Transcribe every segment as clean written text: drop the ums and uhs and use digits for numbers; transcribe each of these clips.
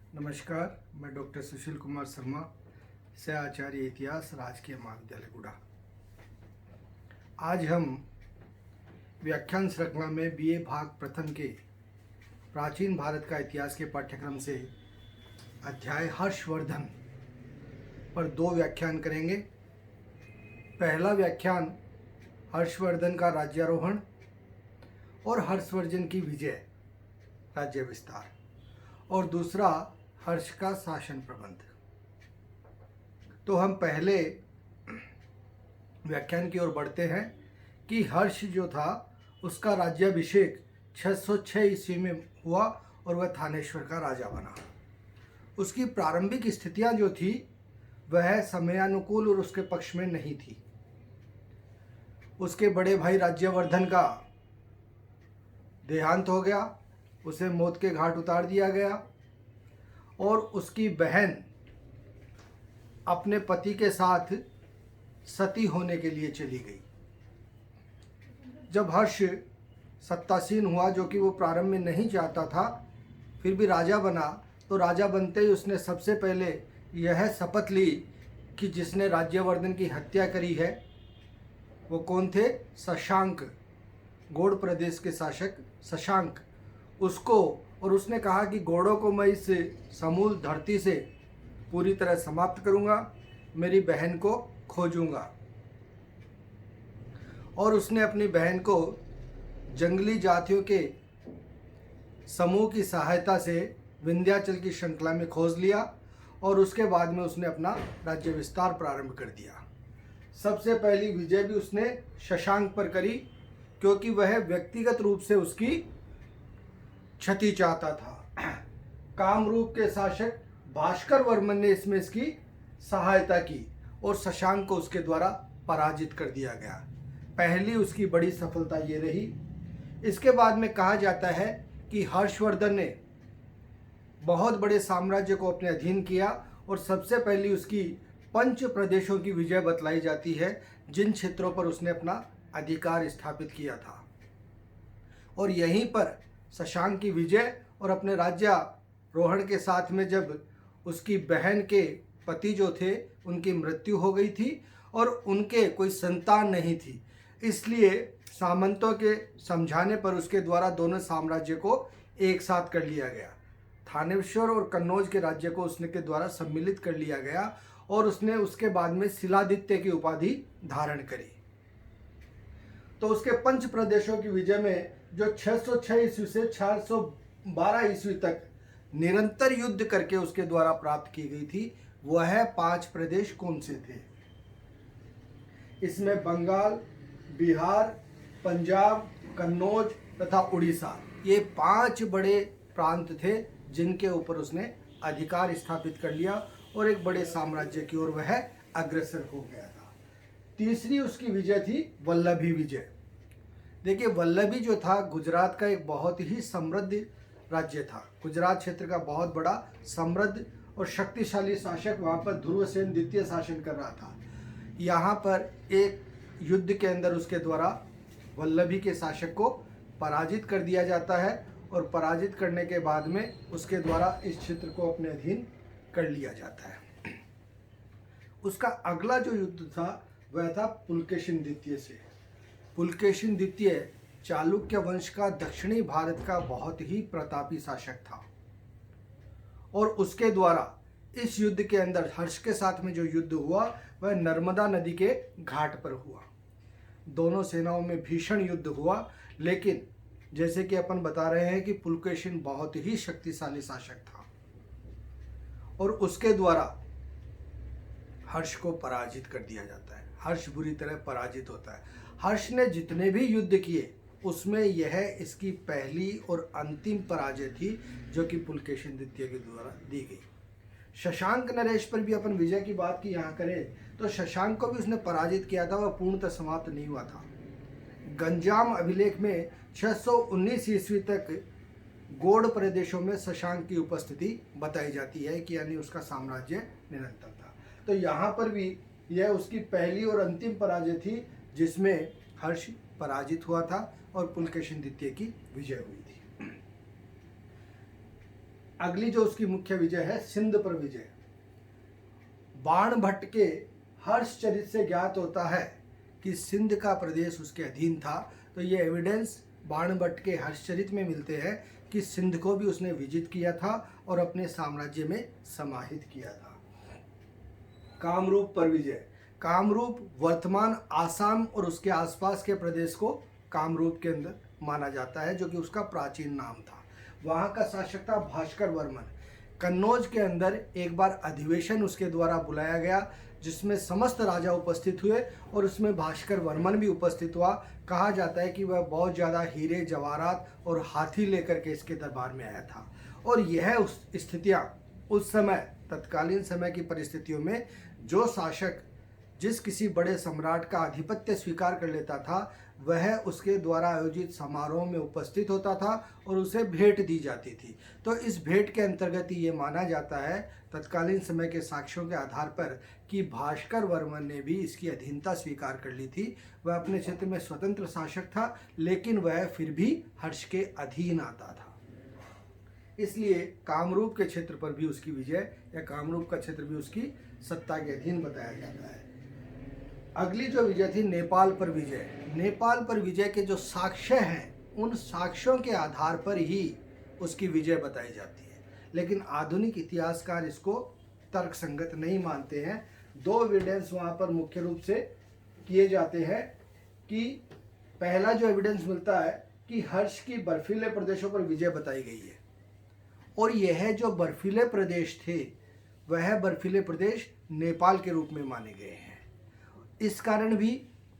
नमस्कार, मैं डॉक्टर सुशील कुमार शर्मा, सह आचार्य इतिहास, राजकीय महाविद्यालय गुड़ा। आज हम व्याख्यान श्रृंखला में बीए भाग प्रथम के प्राचीन भारत का इतिहास के पाठ्यक्रम से अध्याय हर्षवर्धन पर 2 व्याख्यान करेंगे। पहला व्याख्यान हर्षवर्धन का राज्यारोहण और हर्षवर्धन की विजय, राज्य विस्तार, और दूसरा हर्ष का शासन प्रबंध। तो हम पहले व्याख्यान की ओर बढ़ते हैं कि हर्ष जो था उसका राज्याभिषेक 606 ईस्वी में हुआ और वह थानेश्वर का राजा बना। उसकी प्रारंभिक स्थितियां जो थी वह समयानुकूल और उसके पक्ष में नहीं थी। उसके बड़े भाई राज्यवर्धन का देहांत हो गया, उसे मौत के घाट उतार दिया गया और उसकी बहन अपने पति के साथ सती होने के लिए चली गई। जब हर्ष सत्तासीन हुआ, जो कि वो प्रारंभ में नहीं चाहता था, फिर भी राजा बना, तो राजा बनते ही उसने सबसे पहले यह शपथ ली कि जिसने राज्यवर्धन की हत्या करी है वो कौन थे? शशांक, गौड़ प्रदेश के शासक शशांक, उसको। और उसने कहा कि गौड़ों को मैं इस समूल धरती से पूरी तरह समाप्त करूंगा, मेरी बहन को खोजूंगा। और उसने अपनी बहन को जंगली जातियों के समूह की सहायता से विंध्याचल की श्रृंखला में खोज लिया और उसके बाद में उसने अपना राज्य विस्तार प्रारंभ कर दिया। सबसे पहली विजय भी उसने शशांक पर करी, क्योंकि वह व्यक्तिगत रूप से उसकी क्षति चाहता था। कामरूप के शासक भास्कर वर्मन ने इसमें इसकी सहायता की और शशांक को उसके द्वारा पराजित कर दिया गया। पहली उसकी बड़ी सफलता ये रही। इसके बाद में कहा जाता है कि हर्षवर्धन ने बहुत बड़े साम्राज्य को अपने अधीन किया और सबसे पहली उसकी 5 प्रदेशों की विजय बतलाई जाती है, जिन क्षेत्रों पर उसने अपना अधिकार स्थापित किया था। और यहीं पर शशांक की विजय और अपने राज्यारोहण के साथ में जब उसकी बहन के पति जो थे उनकी मृत्यु हो गई थी और उनके कोई संतान नहीं थी, इसलिए सामंतों के समझाने पर उसके द्वारा दोनों साम्राज्य को एक साथ कर लिया गया। थानेश्वर और कन्नौज के राज्य को उसने के द्वारा सम्मिलित कर लिया गया और उसने उसके बाद में शिलादित्य की उपाधि धारण करी। तो उसके 5 प्रदेशों की विजय में जो 606 ईस्वी से 412 ईस्वी तक निरंतर युद्ध करके उसके द्वारा प्राप्त की गई थी, वह 5 प्रदेश कौन से थे? इसमें बंगाल, बिहार, पंजाब, कन्नौज तथा उड़ीसा, ये 5 बड़े प्रांत थे जिनके ऊपर उसने अधिकार स्थापित कर लिया और एक बड़े साम्राज्य की ओर वह अग्रसर हो गया था। तीसरी उसकी विजय थी वल्लभी विजय। देखिए, वल्लभी जो था गुजरात का एक बहुत ही समृद्ध राज्य था। गुजरात क्षेत्र का बहुत बड़ा समृद्ध और शक्तिशाली शासक वहाँ पर ध्रुवसेन द्वितीय शासन कर रहा था। यहाँ पर एक युद्ध के अंदर उसके द्वारा वल्लभी के शासक को पराजित कर दिया जाता है और पराजित करने के बाद में उसके द्वारा इस क्षेत्र को अपने अधीन कर लिया जाता है। उसका अगला जो युद्ध था वह था पुलकेशिन द्वितीय से। पुलकेशिन द्वितीय चालुक्य वंश का दक्षिणी भारत का बहुत ही प्रतापी शासक था और उसके द्वारा इस युद्ध के अंदर हर्ष के साथ में जो युद्ध हुआ वह नर्मदा नदी के घाट पर हुआ। दोनों सेनाओं में भीषण युद्ध हुआ, लेकिन जैसे कि अपन बता रहे हैं कि पुलकेशिन बहुत ही शक्तिशाली शासक था और उसके द्वारा हर्ष को पराजित कर दिया जाता है। हर्ष बुरी तरह पराजित होता है। हर्ष ने जितने भी युद्ध किए उसमें यह इसकी पहली और अंतिम पराजय थी, जो कि पुलकेशिन द्वितीय के द्वारा दी गई। शशांक नरेश पर भी अपन विजय की बात की यहाँ करें तो शशांक को भी उसने पराजित किया था, वह पूर्णतः समाप्त नहीं हुआ था। गंजाम अभिलेख में 619 ईस्वी तक गौड़ प्रदेशों में शशांक की उपस्थिति बताई जाती है कि यानी उसका साम्राज्य निरंतर था। तो यहाँ पर भी यह उसकी पहली और अंतिम पराजय थी जिसमें हर्ष पराजित हुआ था और पुलकेशिन द्वितीय की विजय हुई थी। अगली जो उसकी मुख्य विजय है सिंध पर विजय। बाणभट्ट के हर्षचरित से ज्ञात होता है कि सिंध का प्रदेश उसके अधीन था। तो ये एविडेंस बाणभट्ट के हर्षचरित में मिलते हैं कि सिंध को भी उसने विजित किया था और अपने साम्राज्य में समाहित किया था। कामरूप पर विजय। कामरूप वर्तमान आसाम और उसके आसपास के प्रदेश को कामरूप के अंदर माना जाता है, जो कि उसका प्राचीन नाम था। वहाँ का शासक था भास्कर वर्मन। कन्नौज के अंदर एक बार अधिवेशन उसके द्वारा बुलाया गया, जिसमें समस्त राजा उपस्थित हुए और उसमें भास्कर वर्मन भी उपस्थित हुआ। कहा जाता है कि वह बहुत ज़्यादा हीरे जवाहरात और हाथी लेकर के इसके दरबार में आया था। और यह उस स्थितियाँ उस समय तत्कालीन समय की परिस्थितियों में जो शासक जिस किसी बड़े सम्राट का आधिपत्य स्वीकार कर लेता था, वह उसके द्वारा आयोजित समारोह में उपस्थित होता था और उसे भेंट दी जाती थी। तो इस भेंट के अंतर्गत ये माना जाता है तत्कालीन समय के साक्ष्यों के आधार पर कि भास्कर वर्मन ने भी इसकी अधीनता स्वीकार कर ली थी। वह अपने क्षेत्र में स्वतंत्र शासक था, लेकिन वह फिर भी हर्ष के अधीन आता था। इसलिए कामरूप के क्षेत्र पर भी उसकी विजय या कामरूप का क्षेत्र भी उसकी सत्ता के अधीन बताया जाता है। अगली जो विजय थी नेपाल पर विजय। नेपाल पर विजय के जो साक्ष्य हैं, उन साक्ष्यों के आधार पर ही उसकी विजय बताई जाती है, लेकिन आधुनिक इतिहासकार इसको तर्कसंगत नहीं मानते हैं। दो एविडेंस वहाँ पर मुख्य रूप से किए जाते हैं कि पहला जो एविडेंस मिलता है कि हर्ष की बर्फीले प्रदेशों पर विजय बताई गई है, और यह जो बर्फीले प्रदेश थे वह बर्फीले प्रदेश नेपाल के रूप में माने गए हैं। इस कारण भी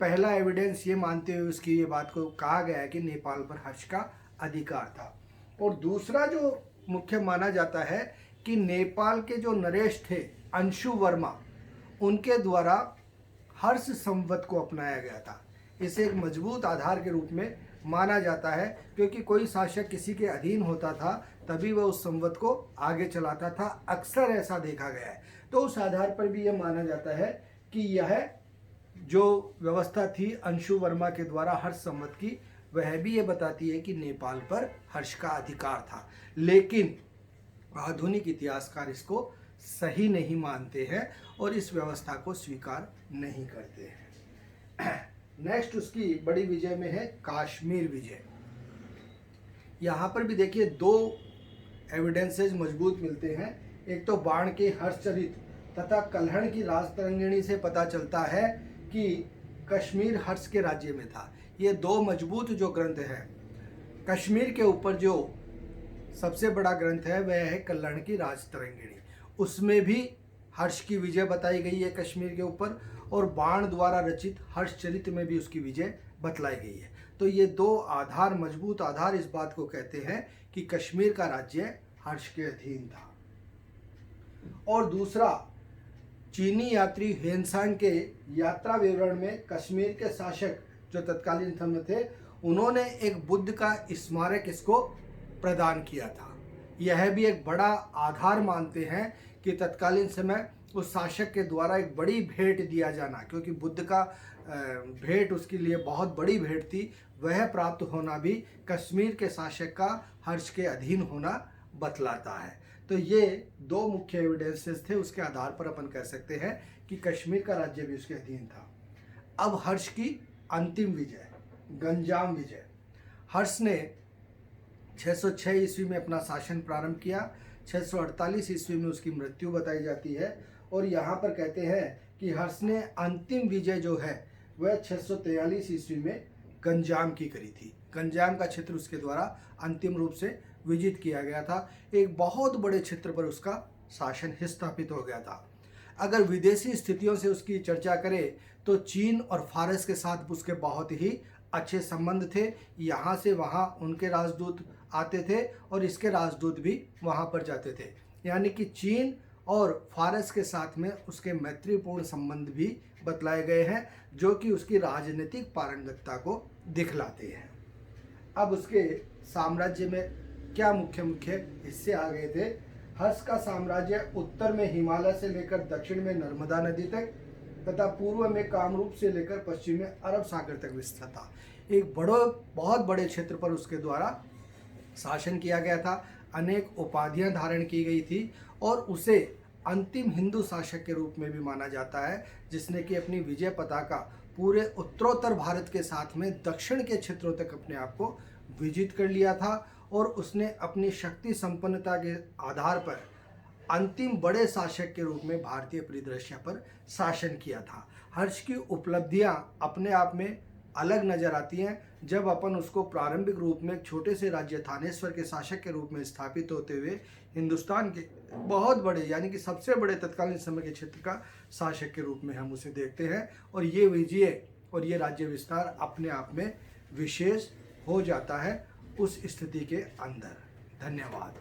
पहला एविडेंस ये मानते हुए उसकी ये बात को कहा गया है कि नेपाल पर हर्ष का अधिकार था। और दूसरा जो मुख्य माना जाता है कि नेपाल के जो नरेश थे अंशु वर्मा, उनके द्वारा हर्ष संवत को अपनाया गया था। इसे एक मजबूत आधार के रूप में माना जाता है, क्योंकि कोई शासक किसी के अधीन होता था तभी वह उस संवत को आगे चलाता था। अक्सर ऐसा देखा गया है। तो उस आधार पर भी यह माना जाता है कि यह जो व्यवस्था थी अंशु वर्मा के द्वारा हर्ष संवत की, वह भी ये बताती है कि नेपाल पर हर्ष का अधिकार था। लेकिन आधुनिक इतिहासकार इसको सही नहीं मानते हैं और इस व्यवस्था को स्वीकार नहीं करते हैं। नेक्स्ट उसकी बड़ी विजय में है कश्मीर विजय। यहाँ पर भी देखिए दो एविडेंसेस मजबूत मिलते हैं। एक तो बाण के हर्षचरित तथा कल्हण की राजतरंगिणी से पता चलता है कि कश्मीर हर्ष के राज्य में था। ये दो मजबूत जो ग्रंथ हैं, कश्मीर के ऊपर जो सबसे बड़ा ग्रंथ है वह है कल्हण की राजतरंगिणी। उसमें भी हर्ष की विजय बताई गई है कश्मीर के ऊपर, और बाण द्वारा रचित हर्षचरित में भी उसकी विजय बतलाई गई है। तो ये दो आधार, मजबूत आधार इस बात को कहते हैं कि कश्मीर का राज्य हर्ष के अधीन था। और दूसरा, चीनी यात्री हेनसांग के यात्रा विवरण में कश्मीर के शासक जो तत्कालीन समय थे, उन्होंने एक बुद्ध का स्मारक इसको प्रदान किया था। यह भी एक बड़ा आधार मानते हैं कि तत्कालीन समय उस शासक के द्वारा एक बड़ी भेंट दिया जाना, क्योंकि बुद्ध का भेंट उसके लिए बहुत बड़ी भेंट थी, वह प्राप्त होना भी कश्मीर के शासक का हर्ष के अधीन होना बतलाता है। तो ये दो मुख्य एविडेंसेस थे, उसके आधार पर अपन कह सकते हैं कि कश्मीर का राज्य भी उसके अधीन था। अब हर्ष की अंतिम विजय, गंजाम विजय। हर्ष ने 606 ईस्वी में अपना शासन प्रारंभ किया। 648 ईस्वी में उसकी मृत्यु बताई जाती है। और यहाँ पर कहते हैं कि हर्ष ने अंतिम विजय जो है वह 643 ईस्वी में गंजाम की करी थी। गंजाम का क्षेत्र उसके द्वारा अंतिम रूप से विजित किया गया था। एक बहुत बड़े क्षेत्र पर उसका शासन स्थापित हो गया था। अगर विदेशी स्थितियों से उसकी चर्चा करें तो चीन और फारस के साथ उसके बहुत ही अच्छे संबंध थे। यहाँ से वहाँ उनके राजदूत आते थे और इसके राजदूत भी वहाँ पर जाते थे, यानी कि चीन और फारस के साथ में उसके मैत्रीपूर्ण संबंध भी बतलाए गए हैं, जो कि उसकी राजनीतिक पारंगतता को दिखलाते हैं। अब उसके साम्राज्य में क्या मुख्य हिस्से आ गए थे। हर्ष का साम्राज्य उत्तर में हिमालय से लेकर दक्षिण में नर्मदा नदी तक तथा पूर्व में कामरूप से लेकर पश्चिम में अरब सागर तक विस्तृत था। एक बहुत बड़े क्षेत्र पर उसके द्वारा शासन किया गया था। अनेक उपाधियां धारण की गई थी और उसे अंतिम हिंदू शासक के रूप में भी माना जाता है, जिसने कि अपनी विजय पताका पूरे उत्तरोत्तर भारत के साथ में दक्षिण के क्षेत्रों तक अपने आप को विजित कर लिया था और उसने अपनी शक्ति संपन्नता के आधार पर अंतिम बड़े शासक के रूप में भारतीय परिदृश्य पर शासन किया था। हर्ष की उपलब्धियां अपने आप में अलग नजर आती हैं जब अपन उसको प्रारंभिक रूप में एक छोटे से राज्य थानेश्वर के शासक के रूप में स्थापित होते हुए हिंदुस्तान के बहुत बड़े यानी कि सबसे बड़े तत्कालीन समय के क्षेत्र का शासक के रूप में हम उसे देखते हैं और ये विजय और ये राज्य विस्तार अपने आप में विशेष हो जाता है उस स्थिति के अंदर। धन्यवाद।